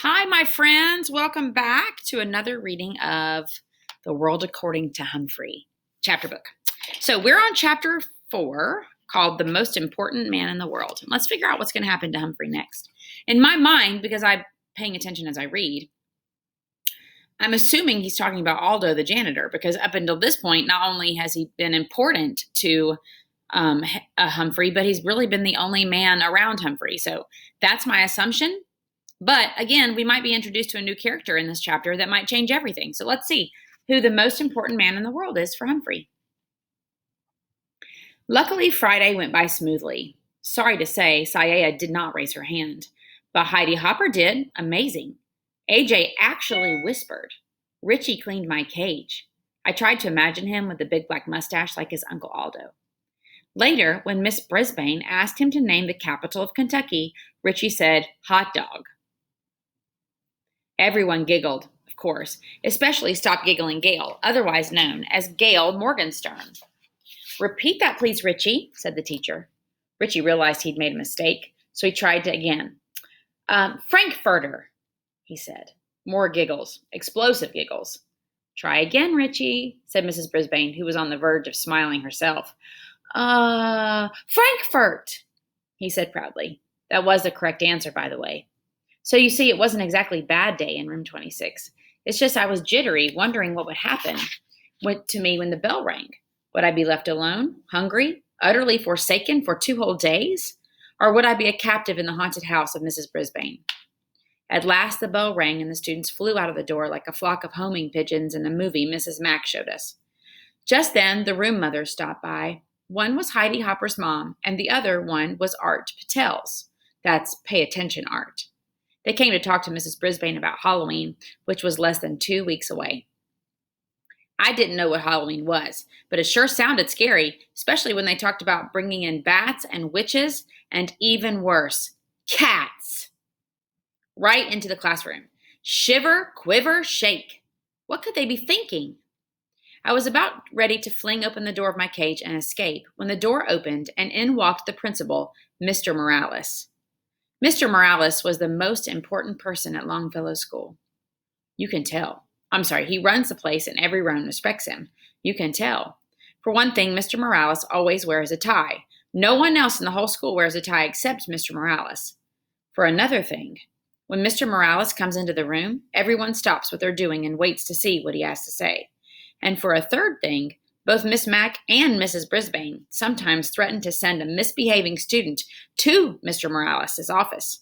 Hi, my friends. Welcome back to another reading of The World According to Humphrey chapter book. So we're on chapter 4 called The Most Important Man in the World. And let's figure out what's going to happen to Humphrey next. In my mind, because I'm paying attention as I read, I'm assuming he's talking about Aldo the janitor, because up until this point, not only has he been important to Humphrey, but he's really been the only man around Humphrey. So that's my assumption. But again, we might be introduced to a new character in this chapter that might change everything. So let's see who the most important man in the world is for Humphrey. Luckily, Friday went by smoothly. Sorry to say, Saya did not raise her hand, but Heidi Hopper did. Amazing. AJ actually whispered. Richie cleaned my cage. I tried to imagine him with the big black mustache like his Uncle Aldo. Later, when Miss Brisbane asked him to name the capital of Kentucky, Richie said, hot dog. Everyone giggled, of course, especially Stop Giggling Gail, otherwise known as Gail Morgenstern. Repeat that, please, Richie, said the teacher. Richie realized he'd made a mistake, so he tried to again. Frankfurter, he said. More giggles, explosive giggles. Try again, Richie, said Mrs. Brisbane, who was on the verge of smiling herself. Frankfurt, he said proudly. That was the correct answer, by the way. So you see, it wasn't exactly a bad day in room 26. It's just I was jittery, wondering what would happen to me when the bell rang. Would I be left alone, hungry, utterly forsaken for 2 whole days? Or would I be a captive in the haunted house of Mrs. Brisbane? At last the bell rang and the students flew out of the door like a flock of homing pigeons in the movie Mrs. Mack showed us. Just then the room mothers stopped by. One was Heidi Hopper's mom, and the other one was Art Patel's. That's Pay Attention Art. They came to talk to Mrs. Brisbane about Halloween, which was less than 2 weeks away. I didn't know what Halloween was, but it sure sounded scary, especially when they talked about bringing in bats and witches, and even worse, cats. Right into the classroom. Shiver, quiver, shake. What could they be thinking? I was about ready to fling open the door of my cage and escape when the door opened and in walked the principal, Mr. Morales. Mr. Morales was the most important person at Longfellow School. You can tell. He runs the place and everyone respects him. You can tell. For one thing, Mr. Morales always wears a tie. No one else in the whole school wears a tie except Mr. Morales. For another thing, when Mr. Morales comes into the room, everyone stops what they're doing and waits to see what he has to say. And for a third thing, both Miss Mack and Mrs. Brisbane sometimes threaten to send a misbehaving student to Mr. Morales' office.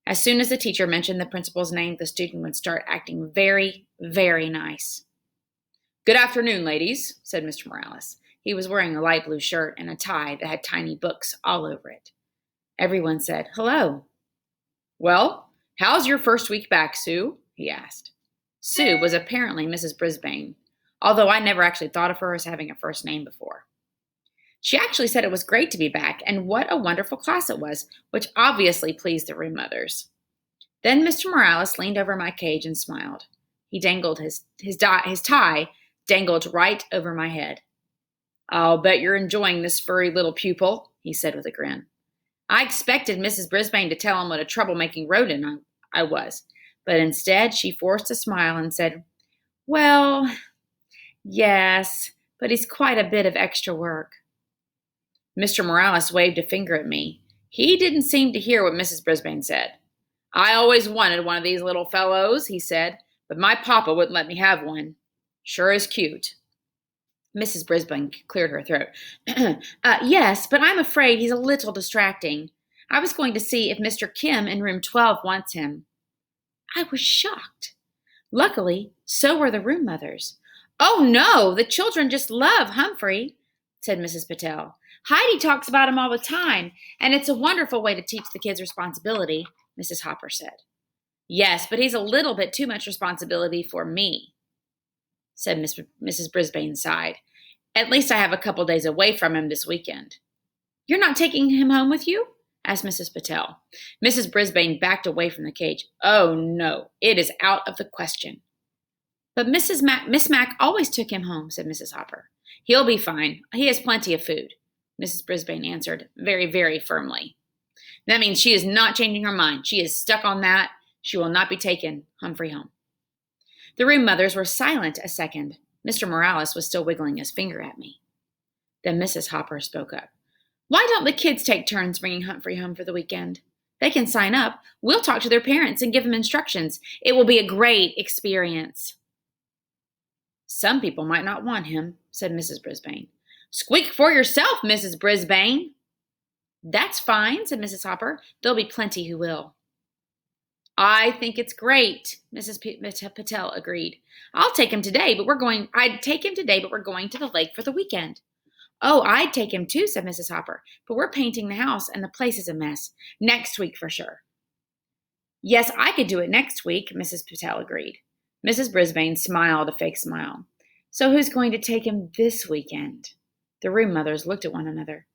As soon as the teacher mentioned the principal's name, the student would start acting very, very nice. Good afternoon, ladies, said Mr. Morales. He was wearing a light blue shirt and a tie that had tiny books all over it. Everyone said, hello. Well, how's your first week back, Sue? He asked. Sue was apparently Mrs. Brisbane, although I never actually thought of her as having a first name before. She actually said it was great to be back, and what a wonderful class it was, which obviously pleased the room mothers. Then Mr. Morales leaned over my cage and smiled. He dangled his tie dangled right over my head. I'll bet you're enjoying this furry little pupil, he said with a grin. I expected Mrs. Brisbane to tell him what a troublemaking rodent I was, but instead she forced a smile and said, well, yes, but he's quite a bit of extra work. Mr. Morales waved a finger at me. He didn't seem to hear what Mrs. Brisbane said. I always wanted one of these little fellows, he said, but my papa wouldn't let me have one. Sure is cute. Mrs. Brisbane cleared her throat. Yes, but I'm afraid he's a little distracting. I was going to see if Mr. Kim in room 12 wants him. I was shocked. Luckily, so were the room mothers. Oh, no, the children just love Humphrey, said Mrs. Patel. Heidi talks about him all the time, and it's a wonderful way to teach the kids responsibility, Mrs. Hopper said. Yes, but he's a little bit too much responsibility for me, said Mrs. Brisbane sighed. At least I have a couple days away from him this weekend. You're not taking him home with you? Asked Mrs. Patel. Mrs. Brisbane backed away from the cage. Oh, no, it is out of the question. But Miss Mack always took him home, said Mrs. Hopper. He'll be fine. He has plenty of food, Mrs. Brisbane answered very, very firmly. That means she is not changing her mind. She is stuck on that. She will not be taken, Humphrey, home." The room mothers were silent a second. Mr. Morales was still wiggling his finger at me. Then Mrs. Hopper spoke up. "Why don't the kids take turns bringing Humphrey home for the weekend? They can sign up. We'll talk to their parents and give them instructions. It will be a great experience." "Some people might not want him," said Mrs. Brisbane. "Squeak for yourself, Mrs. Brisbane." "That's fine," said Mrs. Hopper. "There'll be plenty who will." "I think it's great," Patel agreed. I'd take him today, but we're going to the lake for the weekend." "Oh, I'd take him too," said Mrs. Hopper. "But we're painting the house and the place is a mess. Next week for sure." "Yes, I could do it next week," Mrs. Patel agreed. Mrs. Brisbane smiled a fake smile. "So who's going to take him this weekend?" The room mothers looked at one another.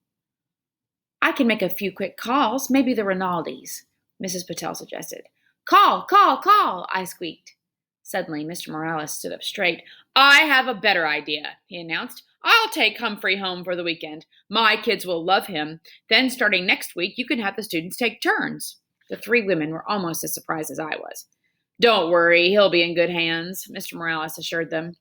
"I can make a few quick calls. Maybe the Rinaldis," Mrs. Patel suggested. "Call, call, call," I squeaked. Suddenly, Mr. Morales stood up straight. "I have a better idea," he announced. "I'll take Humphrey home for the weekend. My kids will love him. Then, starting next week, you can have the students take turns." The three women were almost as surprised as I was. "Don't worry, he'll be in good hands," Mr. Morales assured them.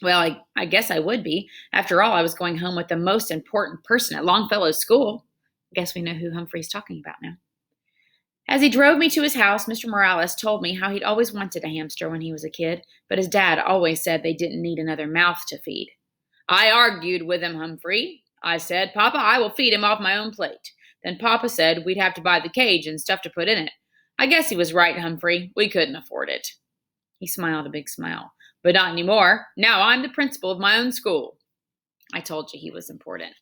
Well, I guess I would be. After all, I was going home with the most important person at Longfellow's school. I guess we know who Humphrey's talking about now. As he drove me to his house, Mr. Morales told me how he'd always wanted a hamster when he was a kid, but his dad always said they didn't need another mouth to feed. "I argued with him, Humphrey. I said, 'Papa, I will feed him off my own plate.' Then Papa said we'd have to buy the cage and stuff to put in it. I guess he was right, Humphrey. We couldn't afford it." He smiled a big smile. "But not anymore. Now I'm the principal of my own school." I told you he was important.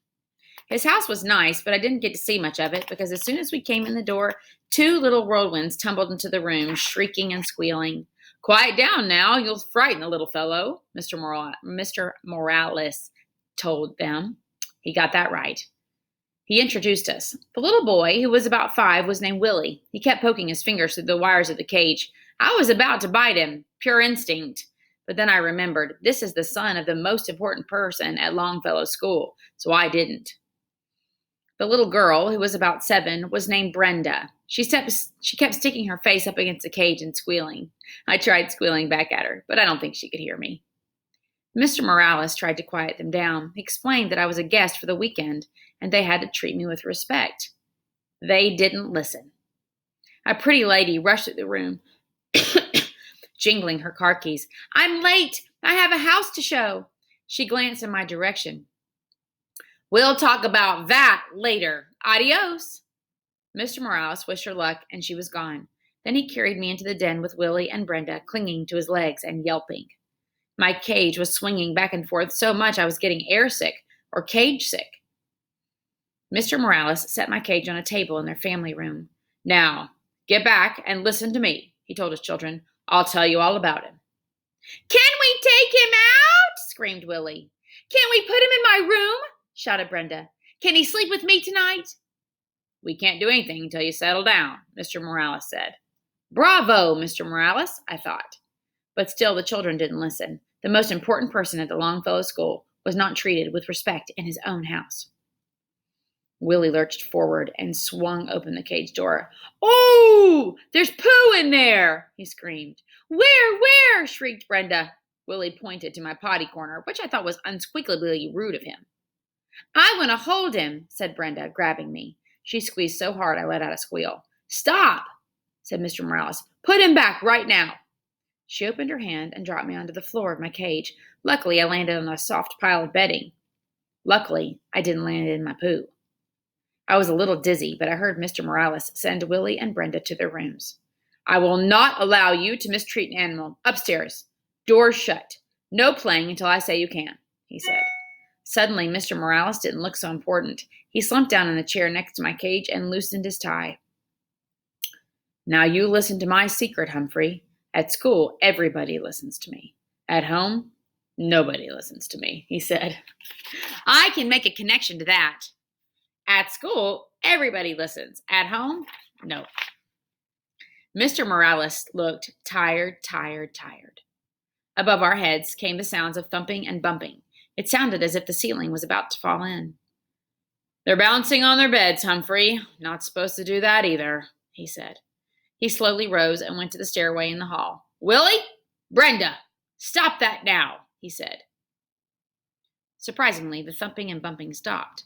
His house was nice, but I didn't get to see much of it because as soon as we came in the door, two little whirlwinds tumbled into the room, shrieking and squealing. "Quiet down now, you'll frighten the little fellow," Mr. Morales told them. He got that right. He introduced us. The little boy, who was about 5, was named Willie. He kept poking his fingers through the wires of the cage. I was about to bite him, pure instinct. But then I remembered, this is the son of the most important person at Longfellow School, so I didn't. The little girl, who was about 7, was named Brenda. She kept sticking her face up against the cage and squealing. I tried squealing back at her, but I don't think she could hear me. Mr. Morales tried to quiet them down. He explained that I was a guest for the weekend, and they had to treat me with respect. They didn't listen. A pretty lady rushed through the room, jingling her car keys. "I'm late. I have a house to show." She glanced in my direction. "We'll talk about that later. Adios." Mr. Morales wished her luck, and she was gone. Then he carried me into the den with Willie and Brenda clinging to his legs and yelping. My cage was swinging back and forth so much I was getting airsick or cage sick. Mr. Morales set my cage on a table in their family room. "Now, get back and listen to me," he told his children. "I'll tell you all about him." "Can we take him out?" screamed Willie. "Can we put him in my room?" shouted Brenda. "Can he sleep with me tonight?" "We can't do anything until you settle down," Mr. Morales said. Bravo, Mr. Morales, I thought. But still the children didn't listen. The most important person at the Longfellow School was not treated with respect in his own house. Willie lurched forward and swung open the cage door. "Oh, there's poo in there!" he screamed. Where?" shrieked Brenda. Willie pointed to my potty corner, which I thought was unspeakably rude of him. "I want to hold him," said Brenda, grabbing me. She squeezed so hard I let out a squeal. "Stop," said Mr. Morales. "Put him back right now." She opened her hand and dropped me onto the floor of my cage. Luckily, I landed on a soft pile of bedding. Luckily, I didn't land in my poo. I was a little dizzy, but I heard Mr. Morales send Willie and Brenda to their rooms. "I will not allow you to mistreat an animal. Upstairs. Doors shut. No playing until I say you can," he said. Suddenly, Mr. Morales didn't look so important. He slumped down in the chair next to my cage and loosened his tie. "Now you listen to my secret, Humphrey. At school, everybody listens to me. At home, nobody listens to me," he said. I can make a connection to that. At school, everybody listens. At home, no. Mr. Morales looked tired. Above our heads came the sounds of thumping and bumping. It sounded as if the ceiling was about to fall in. "They're bouncing on their beds, Humphrey. Not supposed to do that either," he said. He slowly rose and went to the stairway in the hall. Willie? Brenda! Stop that now, he said. Surprisingly, the thumping and bumping stopped.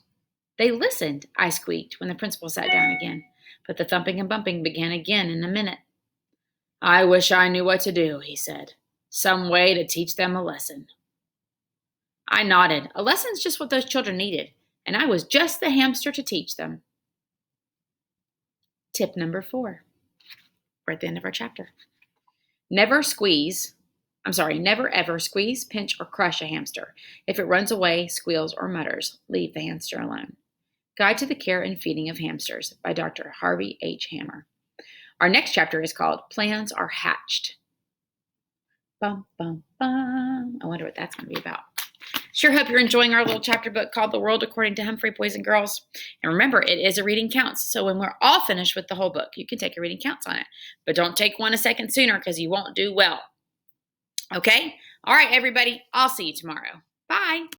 They listened, I squeaked when the principal sat down again, but the thumping and bumping began again in a minute. I wish I knew what to do, he said. Some way to teach them a lesson. I nodded. A lesson's just what those children needed, and I was just the hamster to teach them. Tip number 4. We're at the end of our chapter. Never ever squeeze, pinch, or crush a hamster. If it runs away, squeals, or mutters, leave the hamster alone. Guide to the Care and Feeding of Hamsters by Dr. Harvey H. Hammer. Our next chapter is called Plans Are Hatched. Bum, bum, bum. I wonder what that's going to be about. Sure hope you're enjoying our little chapter book called The World According to Humphrey, boys and girls. And remember, it is a reading counts. So when we're all finished with the whole book, you can take a reading counts on it. But don't take one a second sooner because you won't do well. Okay? All right, everybody. I'll see you tomorrow. Bye.